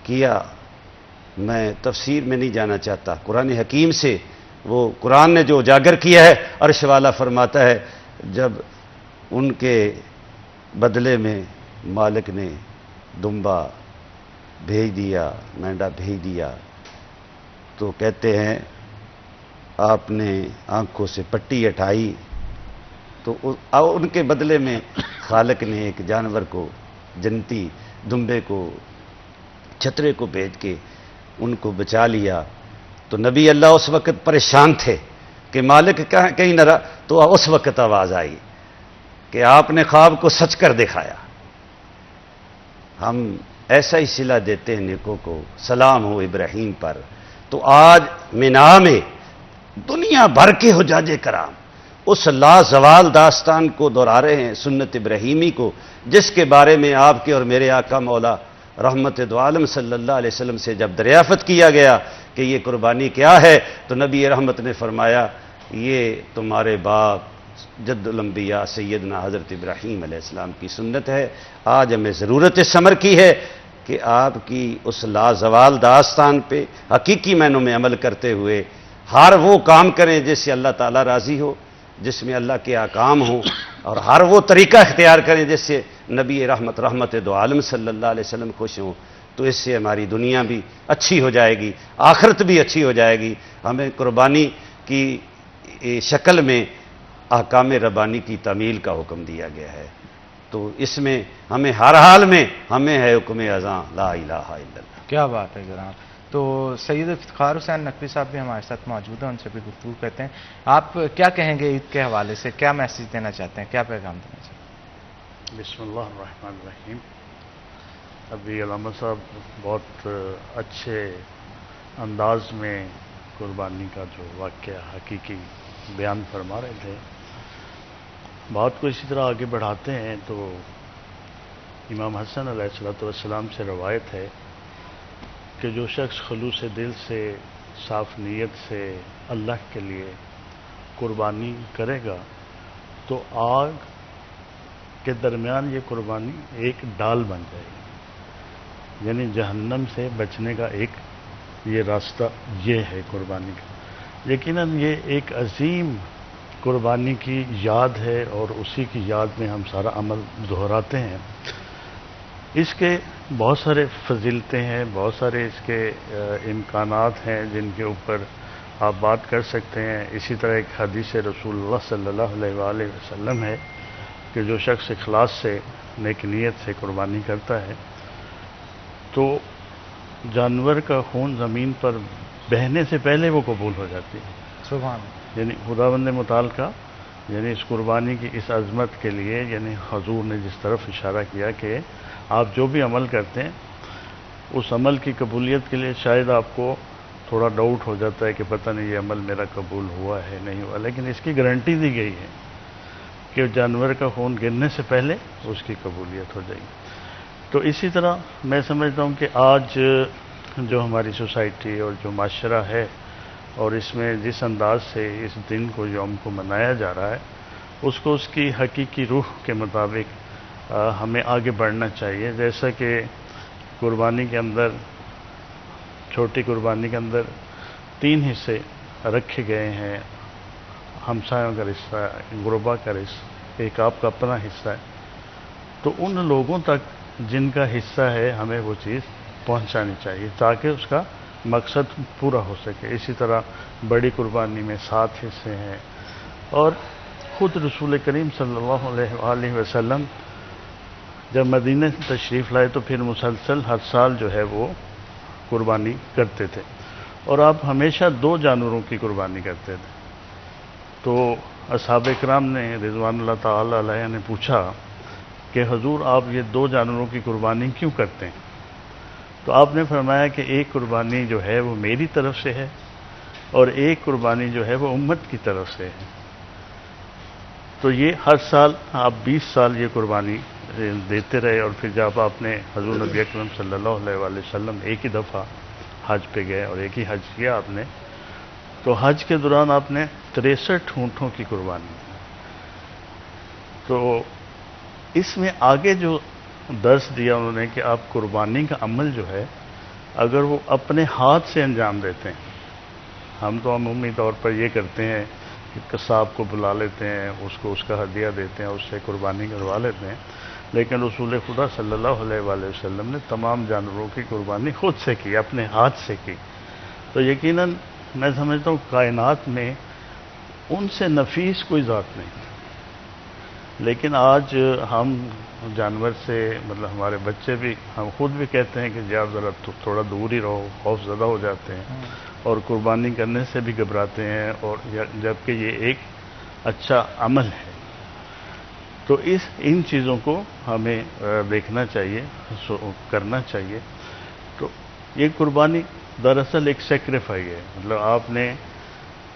کیا، میں تفسیر میں نہیں جانا چاہتا، قرآن حکیم سے وہ قرآن نے جو اجاگر کیا ہے، عرش والا فرماتا ہے جب ان کے بدلے میں مالک نے دمبا بھیج دیا، مینڈا بھیج دیا، تو کہتے ہیں آپ نے آنکھوں سے پٹی ہٹائی، تو ان کے بدلے میں خالق نے ایک جانور کو، جنتی دمبے کو، چھترے کو بھیج کے ان کو بچا لیا۔ تو نبی اللہ اس وقت پریشان تھے کہ مالک کہیں نہ رہا، تو اس وقت آواز آئی کہ آپ نے خواب کو سچ کر دکھایا۔ ہم ایسا ہی صلہ دیتے ہیں نیکوں کو، سلام ہو ابراہیم پر۔ تو آج مینا میں دنیا بھر کے حجاج کرام اس لازوال داستان کو دہرا رہے ہیں، سنت ابراہیمی کو، جس کے بارے میں آپ کے اور میرے آقا مولا رحمت دو عالم صلی اللہ علیہ وسلم سے جب دریافت کیا گیا کہ یہ قربانی کیا ہے، تو نبی رحمت نے فرمایا یہ تمہارے باپ جد الانبیاء سیدنا حضرت ابراہیم علیہ السلام کی سنت ہے۔ آج ہمیں ضرورت اس امر کی ہے کہ آپ کی اس لازوال داستان پہ حقیقی معنوں میں عمل کرتے ہوئے ہر وہ کام کریں جس سے اللہ تعالیٰ راضی ہو، جس میں اللہ کے احکام ہوں، اور ہر وہ طریقہ اختیار کریں جس سے نبی رحمت دو عالم صلی اللہ علیہ وسلم خوش ہوں۔ تو اس سے ہماری دنیا بھی اچھی ہو جائے گی، آخرت بھی اچھی ہو جائے گی۔ ہمیں قربانی کی شکل میں احکام ربانی کی تعمیل کا حکم دیا گیا ہے، تو اس میں ہمیں ہر حال میں ہمیں ہے حکم اذاں لا الہ الا اللہ۔ کیا بات ہے جناب۔ تو سید افتخار حسین نقوی صاحب بھی ہمارے ساتھ موجود ہیں، ان سے بھی گفتگو کرتے ہیں۔ آپ کیا کہیں گے عید کے حوالے سے، کیا میسیج دینا چاہتے ہیں، کیا پیغام دینا چاہتے ہیں؟ بسم اللہ الرحمن الرحیم۔ ابھی علامہ صاحب بہت اچھے انداز میں قربانی کا جو واقعہ حقیقی بیان فرما رہے تھے۔ بات کو اسی طرح آگے بڑھاتے ہیں تو امام حسن علیہ السلام سے روایت ہے کہ جو شخص خلوص دل سے، صاف نیت سے اللہ کے لیے قربانی کرے گا تو آگ کے درمیان یہ قربانی ایک ڈال بن جائے گی، یعنی جہنم سے بچنے کا ایک یہ راستہ یہ ہے قربانی کا۔ یقیناً یہ ایک عظیم قربانی کی یاد ہے، اور اسی کی یاد میں ہم سارا عمل دہراتے ہیں۔ اس کے بہت سارے فضیلتیں ہیں، بہت سارے اس کے امکانات ہیں جن کے اوپر آپ بات کر سکتے ہیں۔ اسی طرح ایک حدیث رسول اللہ صلی اللہ علیہ وآلہ وسلم ہے کہ جو شخص اخلاص سے، نیک نیت سے قربانی کرتا ہے تو جانور کا خون زمین پر بہنے سے پہلے وہ قبول ہو جاتی ہے۔ سبحان اللہ۔ یعنی خداوند متعال کا، یعنی اس قربانی کی اس عظمت کے لیے، یعنی حضور نے جس طرف اشارہ کیا کہ آپ جو بھی عمل کرتے ہیں اس عمل کی قبولیت کے لیے شاید آپ کو تھوڑا ڈاؤٹ ہو جاتا ہے کہ پتہ نہیں یہ عمل میرا قبول ہوا ہے نہیں ہوا، لیکن اس کی گارنٹی دی گئی ہے کہ جانور کا خون گرنے سے پہلے اس کی قبولیت ہو جائے گی۔ تو اسی طرح میں سمجھتا ہوں کہ آج جو ہماری سوسائٹی اور جو معاشرہ ہے، اور اس میں جس انداز سے اس دن کو، یوم کو منایا جا رہا ہے، اس کو اس کی حقیقی روح کے مطابق ہمیں آگے بڑھنا چاہیے۔ جیسا کہ قربانی کے اندر، چھوٹی قربانی کے اندر 3 حصے رکھے گئے ہیں، ہمسایوں کا حصہ، غربا کا حصہ، ایک آپ کا اپنا حصہ ہے، تو ان لوگوں تک جن کا حصہ ہے ہمیں وہ چیز پہنچانی چاہیے تاکہ اس کا مقصد پورا ہو سکے۔ اسی طرح بڑی قربانی میں 7 حصے ہیں، اور خود رسول کریم صلی اللہ علیہ وآلہ وسلم جب مدینہ تشریف لائے تو پھر مسلسل ہر سال جو ہے وہ قربانی کرتے تھے۔ اور آپ ہمیشہ 2 جانوروں کی قربانی کرتے تھے. تو اصحاب کرام نے رضوان اللہ تعالی علیہ نے پوچھا کہ حضور آپ یہ 2 جانوروں کی قربانی کیوں کرتے ہیں؟ تو آپ نے فرمایا کہ ایک قربانی جو ہے وہ میری طرف سے ہے اور ایک قربانی جو ہے وہ امت کی طرف سے ہے. تو یہ ہر سال آپ 20 سال یہ قربانی دیتے رہے، اور پھر جب آپ نے حضور نبی اکرم صلی اللہ علیہ وآلہ وسلم ایک ہی دفعہ حج پہ گئے اور ایک ہی حج کیا آپ نے، تو حج کے دوران آپ نے 63 اونٹوں کی قربانی دی. تو اس میں آگے جو درس دیا انہوں نے کہ آپ قربانی کا عمل جو ہے اگر وہ اپنے ہاتھ سے انجام دیتے ہیں، ہم تو عمومی طور پر یہ کرتے ہیں کہ قصاب کو بلا لیتے ہیں، اس کو اس کا ہدیہ دیتے ہیں، اس سے قربانی کروا لیتے ہیں، لیکن رسول خدا صلی اللہ علیہ وآلہ وسلم نے تمام جانوروں کی قربانی خود سے کی، اپنے ہاتھ سے کی. تو یقیناً میں سمجھتا ہوں کائنات میں ان سے نفیس کوئی ذات نہیں. لیکن آج ہم جانور سے مطلب ہمارے بچے بھی، ہم خود بھی کہتے ہیں کہ جی آپ ذرا تھوڑا دور ہی رہو، خوف زدہ ہو جاتے ہیں اور قربانی کرنے سے بھی گھبراتے ہیں، اور جبکہ یہ ایک اچھا عمل ہے. تو ان چیزوں کو ہمیں دیکھنا چاہیے، کرنا چاہیے. تو یہ قربانی دراصل ایک سیکریفائی ہے، مطلب آپ نے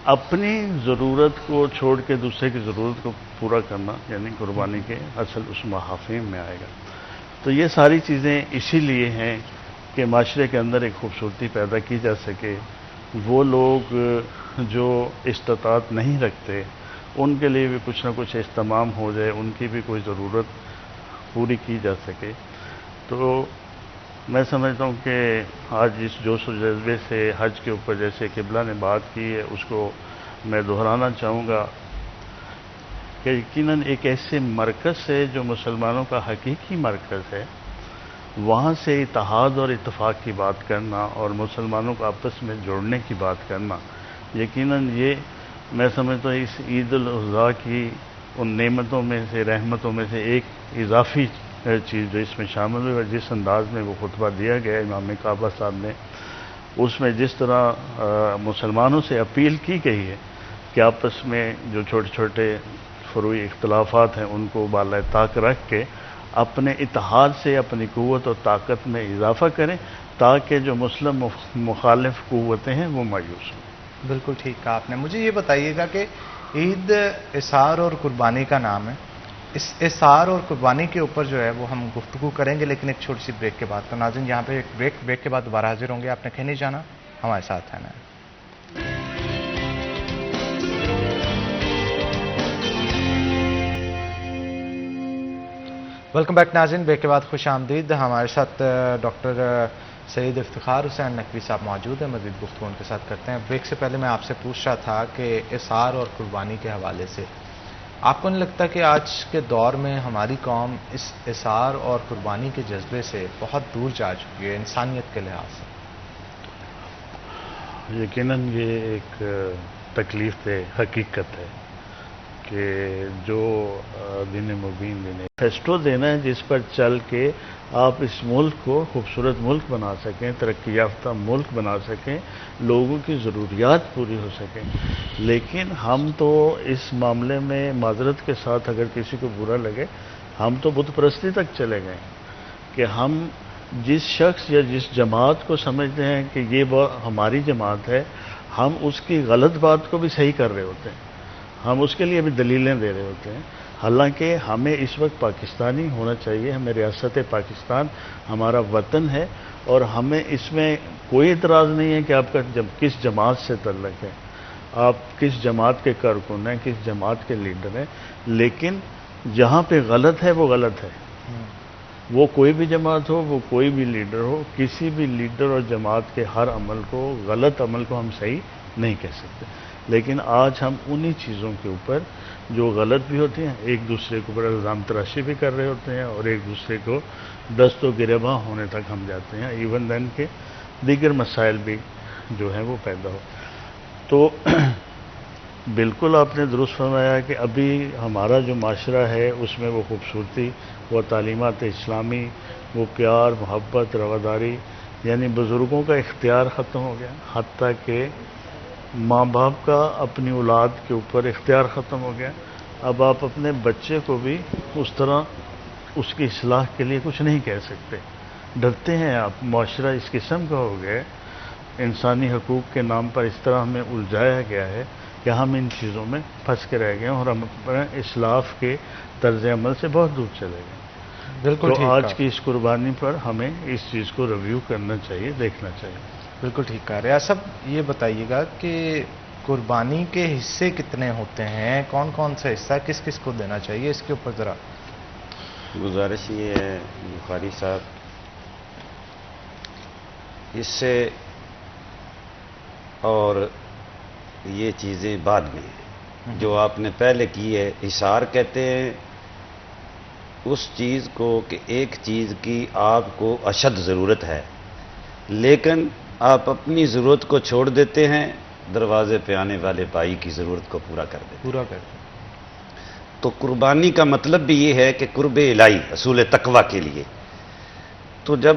اپنی ضرورت کو چھوڑ کے دوسرے کی ضرورت کو پورا کرنا، یعنی قربانی کے اصل اس محافظ میں آئے گا. تو یہ ساری چیزیں اسی لیے ہیں کہ معاشرے کے اندر ایک خوبصورتی پیدا کی جا سکے. وہ لوگ جو استطاعت نہیں رکھتے ان کے لیے بھی کچھ نہ کچھ اہتمام ہو جائے، ان کی بھی کوئی ضرورت پوری کی جا سکے. تو میں سمجھتا ہوں کہ آج اس جوش و جذبے سے حج کے اوپر جیسے قبلہ نے بات کی ہے اس کو میں دہرانا چاہوں گا کہ یقیناً ایک ایسے مرکز ہے جو مسلمانوں کا حقیقی مرکز ہے، وہاں سے اتحاد اور اتفاق کی بات کرنا اور مسلمانوں کو آپس میں جوڑنے کی بات کرنا، یقیناً یہ میں سمجھتا ہوں اس عید الاضحیٰ کی ان نعمتوں میں سے، رحمتوں میں سے ایک اضافی چیز جو اس میں شامل ہوئی. اور جس انداز میں وہ خطبہ دیا گیا امام کعبہ صاحب نے، اس میں جس طرح مسلمانوں سے اپیل کی گئی ہے کہ آپس میں جو چھوٹے چھوٹے فروعی اختلافات ہیں ان کو بالائے طاق رکھ کے اپنے اتحاد سے اپنی قوت اور طاقت میں اضافہ کریں تاکہ جو مسلم مخالف قوتیں ہیں وہ مایوس ہوں. بالکل ٹھیک کہا آپ نے. مجھے یہ بتائیے گا کہ عید اثار اور قربانی کا نام ہے، اس اثار اور قربانی کے اوپر جو ہے وہ ہم گفتگو کریں گے، لیکن ایک چھوٹی سی بریک کے بعد. تو ناظرین یہاں پہ ایک بریک کے بعد دوبارہ حاضر ہوں گے. آپ نے کہیں نہیں جانا، ہمارے ساتھ رہنا ہے. ویلکم بیک ناظرین، بریک کے بعد خوش آمدید. ہمارے ساتھ ڈاکٹر سید افتخار حسین نقوی صاحب موجود ہیں. مزید گفتگو ان کے ساتھ کرتے ہیں. بریک سے پہلے میں آپ سے پوچھ رہا تھا کہ اثار اور قربانی کے حوالے سے آپ کو نہیں لگتا کہ آج کے دور میں ہماری قوم اس اثار اور قربانی کے جذبے سے بہت دور جا چکی ہے انسانیت کے لحاظ سے؟ یقیناً یہ ایک تکلیف دہ حقیقت ہے کہ جو دین مبین دین فیسٹو دینا ہے جس پر چل کے آپ اس ملک کو خوبصورت ملک بنا سکیں، ترقی یافتہ ملک بنا سکیں، لوگوں کی ضروریات پوری ہو سکیں. لیکن ہم تو اس معاملے میں معذرت کے ساتھ اگر کسی کو برا لگے، ہم تو بت پرستی تک چلے گئے کہ ہم جس شخص یا جس جماعت کو سمجھتے ہیں کہ یہ ہماری جماعت ہے، ہم اس کی غلط بات کو بھی صحیح کر رہے ہوتے ہیں، ہم اس کے لیے بھی دلیلیں دے رہے ہوتے ہیں. حالانکہ ہمیں اس وقت پاکستانی ہونا چاہیے، ہمیں ریاست پاکستان ہمارا وطن ہے اور ہمیں اس میں کوئی اعتراض نہیں ہے کہ آپ کا کس جماعت سے تعلق ہے، آپ کس جماعت کے کارکن ہیں، کس جماعت کے لیڈر ہیں. لیکن جہاں پہ غلط ہے وہ غلط ہے، وہ کوئی بھی جماعت ہو، وہ کوئی بھی لیڈر ہو، کسی بھی لیڈر اور جماعت کے ہر عمل کو، غلط عمل کو ہم صحیح نہیں کہہ سکتے. لیکن آج ہم انہی چیزوں کے اوپر جو غلط بھی ہوتی ہیں ایک دوسرے کے اوپر الزام تراشی بھی کر رہے ہوتے ہیں اور ایک دوسرے کو دست و گریباں ہونے تک ہم جاتے ہیں، ایون دین کے دیگر مسائل بھی جو ہیں وہ پیدا ہو. تو بالکل آپ نے درست فرمایا کہ ابھی ہمارا جو معاشرہ ہے اس میں وہ خوبصورتی، وہ تعلیمات اسلامی، وہ پیار، محبت، رواداری یعنی بزرگوں کا اختیار ختم ہو گیا، حتیٰ کہ ماں باپ کا اپنی اولاد کے اوپر اختیار ختم ہو گیا۔ اب آپ اپنے بچے کو بھی اس طرح اس کی اصلاح کے لیے کچھ نہیں کہہ سکتے، ڈرتے ہیں آپ۔ معاشرہ اس قسم کا ہو گیا، انسانی حقوق کے نام پر اس طرح ہمیں الجھایا گیا ہے کہ ہم ان چیزوں میں پھنس کے رہ گئے ہیں اور ہم اپنے اسلاف کے طرز عمل سے بہت دور چلے گئے۔ بالکل تو آج کی اس قربانی پر ہمیں اس چیز کو ریویو کرنا چاہیے، دیکھنا چاہیے۔ بالکل ٹھیک کہا۔ ریاض صاحب یہ بتائیے گا کہ قربانی کے حصے کتنے ہوتے ہیں، کون کون سا حصہ کس کس کو دینا چاہیے، اس کے اوپر ذرا گزارش یہ ہے بخاری صاحب، اس سے اور یہ چیزیں بعد میں ہیں۔ جو آپ نے پہلے کی ہے، احصار کہتے ہیں اس چیز کو کہ ایک چیز کی آپ کو اشد ضرورت ہے لیکن آپ اپنی ضرورت کو چھوڑ دیتے ہیں، دروازے پہ آنے والے بھائی کی ضرورت کو پورا کر دیتے ہیں۔ تو قربانی کا مطلب بھی یہ ہے کہ قرب الہی، اصول تقویٰ کے لیے۔ تو جب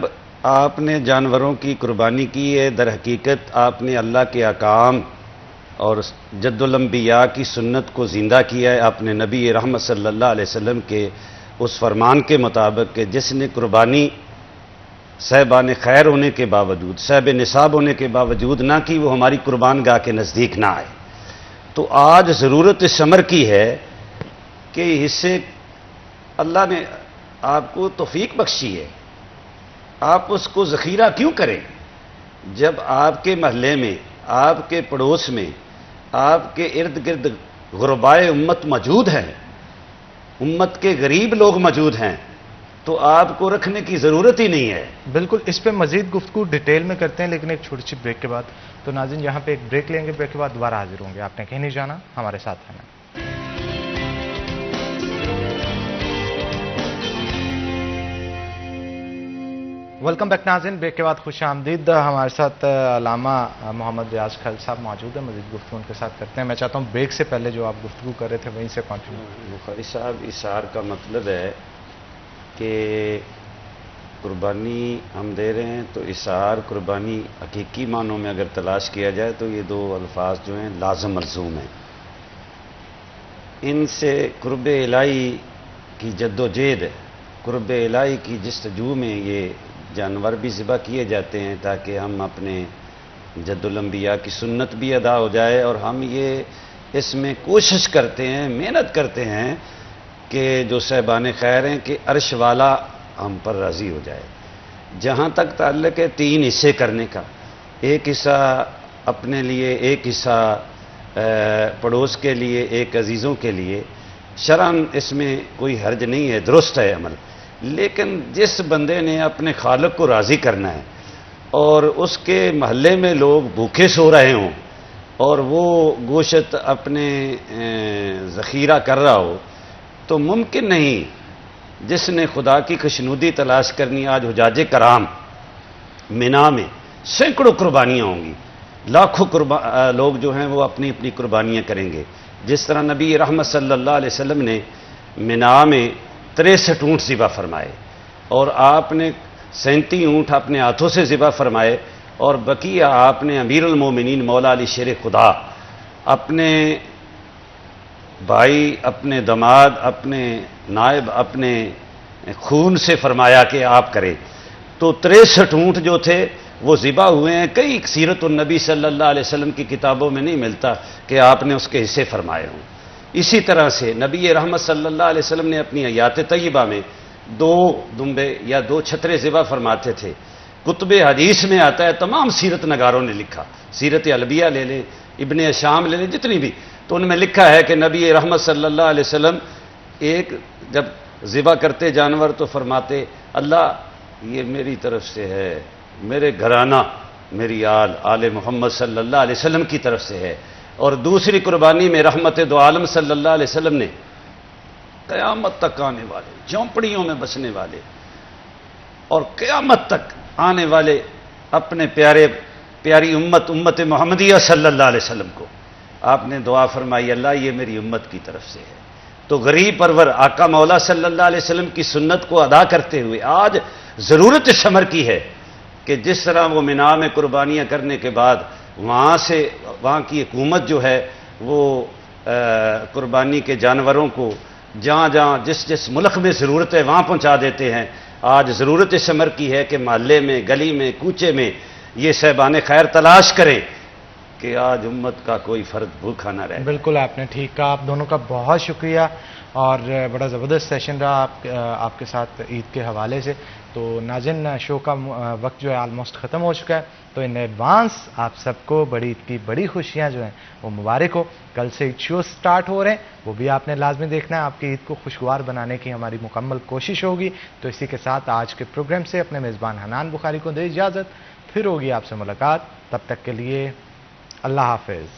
آپ نے جانوروں کی قربانی کی ہے، در حقیقت آپ نے اللہ کے احکام اور جد الانبیاء کی سنت کو زندہ کیا ہے۔ آپ نے نبی رحمت صلی اللہ علیہ وسلم کے اس فرمان کے مطابق کہ جس نے قربانی صاحبان خیر ہونے کے باوجود، صاحب نصاب ہونے کے باوجود نہ کی، وہ ہماری قربان گاہ کے نزدیک نہ آئے۔ تو آج ضرورت اس امر کی ہے کہ حصے اللہ نے آپ کو توفیق بخشی ہے، آپ اس کو ذخیرہ کیوں کریں؟ جب آپ کے محلے میں، آپ کے پڑوس میں، آپ کے ارد گرد غربائے امت موجود ہیں، امت کے غریب لوگ موجود ہیں، تو آپ کو رکھنے کی ضرورت ہی نہیں ہے۔ بالکل، اس پہ مزید گفتگو ڈیٹیل میں کرتے ہیں لیکن ایک چھوٹی سی بریک کے بعد۔ تو ناظرین یہاں پہ ایک بریک لیں گے، بریک کے بعد دوبارہ حاضر ہوں گے، آپ نے کہیں نہیں جانا، ہمارے ساتھ رہنا۔ ویلکم بیک ناظرین، بریک کے بعد خوش آمدید۔ ہمارے ساتھ علامہ محمد ریاض خلیل صاحب موجود ہیں، مزید گفتگو ان کے ساتھ کرتے ہیں۔ میں چاہتا ہوں بریک سے پہلے جو آپ گفتگو کر رہے تھے وہیں سے کنٹینیو۔ بخاری صاحب، احصار کا مطلب ہے کہ قربانی ہم دے رہے ہیں، تو احصار قربانی حقیقی معنوں میں اگر تلاش کیا جائے تو یہ دو الفاظ جو ہیں لازم ملزوم ہیں۔ ان سے قرب الہی کی جد و جہد، قرب الہی کی جستجو میں یہ جانور بھی ذبح کیے جاتے ہیں تاکہ ہم اپنے جد الانبیاء کی سنت بھی ادا ہو جائے، اور ہم یہ اس میں کوشش کرتے ہیں، محنت کرتے ہیں کہ جو صاحبان خیر ہیں کہ عرش والا ہم پر راضی ہو جائے۔ جہاں تک تعلق ہے 3 حصے کرنے کا، ایک حصہ اپنے لیے، ایک حصہ پڑوس کے لیے، ایک عزیزوں کے لیے، شرعاً اس میں کوئی حرج نہیں ہے، درست ہے عمل۔ لیکن جس بندے نے اپنے خالق کو راضی کرنا ہے اور اس کے محلے میں لوگ بھوکے سو رہے ہوں اور وہ گوشت اپنے ذخیرہ کر رہا ہو، تو ممکن نہیں جس نے خدا کی خوشنودی تلاش کرنی۔ آج حجاج کرام مینا میں سینکڑوں قربانیاں ہوں گی، لاکھوں لوگ جو ہیں وہ اپنی اپنی قربانیاں کریں گے۔ جس طرح نبی رحمت صلی اللہ علیہ وسلم نے مینا میں 63 اونٹ ذبح فرمائے اور آپ نے 37 اونٹ اپنے ہاتھوں سے ذبح فرمائے، اور بقیہ آپ نے امیر المومنین مولا علی شیر خدا اپنے بھائی، اپنے دماد، اپنے نائب، اپنے خون سے فرمایا کہ آپ کریں۔ تو 63 اونٹ جو تھے وہ ذبح ہوئے ہیں۔ کئی سیرت النبی صلی اللہ علیہ وسلم کی کتابوں میں نہیں ملتا کہ آپ نے اس کے حصے فرمائے ہوں۔ اسی طرح سے نبی رحمت صلی اللہ علیہ وسلم نے اپنی حیات طیبہ میں 2 دمبے یا 2 چھترے ذبح فرماتے تھے۔ کتب حدیث میں آتا ہے، تمام سیرت نگاروں نے لکھا، سیرت البیہ لے لیں، ابن شام لے لیں، جتنی بھی، تو ان میں لکھا ہے کہ نبی رحمت صلی اللہ علیہ وسلم ایک جب ذبح کرتے جانور تو فرماتے، اللہ یہ میری طرف سے ہے، میرے گھرانہ، میری آل محمد صلی اللہ علیہ وسلم کی طرف سے ہے۔ اور دوسری قربانی میں رحمت دو عالم صلی اللہ علیہ وسلم نے قیامت تک آنے والے، جھونپڑیوں میں بسنے والے اور قیامت تک آنے والے اپنے پیاری امت محمدیہ صلی اللہ علیہ وسلم کو آپ نے دعا فرمائی، اللہ یہ میری امت کی طرف سے ہے۔ تو غریب پرور آقا مولا صلی اللہ علیہ وسلم کی سنت کو ادا کرتے ہوئے آج ضرورت اس امر کی ہے کہ جس طرح وہ مینا میں قربانیاں کرنے کے بعد وہاں کی حکومت جو ہے وہ قربانی کے جانوروں کو جہاں جہاں جس ملک میں ضرورت ہے وہاں پہنچا دیتے ہیں. آج ضرورت اس امر کی ہے کہ محلے میں، گلی میں، کوچے میں یہ صاحبان خیر تلاش کریں کہ آج امت کا کوئی فرد بھوکا نہ رہے. بالکل آپ نے ٹھیک کہا. آپ دونوں کا بہت شکریہ اور بڑا زبردست سیشن رہا آپ کے ساتھ عید کے حوالے سے. تو ناظرین شو کا وقت جو ہے آلموسٹ ختم ہو چکا ہے، تو ان ایڈوانس آپ سب کو بڑی عید کی بڑی خوشیاں جو ہیں وہ مبارک ہو. کل سے عید شو سٹارٹ ہو رہے ہیں، وہ بھی آپ نے لازمی دیکھنا ہے. آپ کی عید کو خوشگوار بنانے کی ہماری مکمل کوشش ہوگی. تو اسی کے ساتھ آج کے پروگرام سے اپنے میزبان حنان بخاری کو دے اجازت. پھر ہوگی آپ سے ملاقات، تب تک کے لیے اللہ حافظ.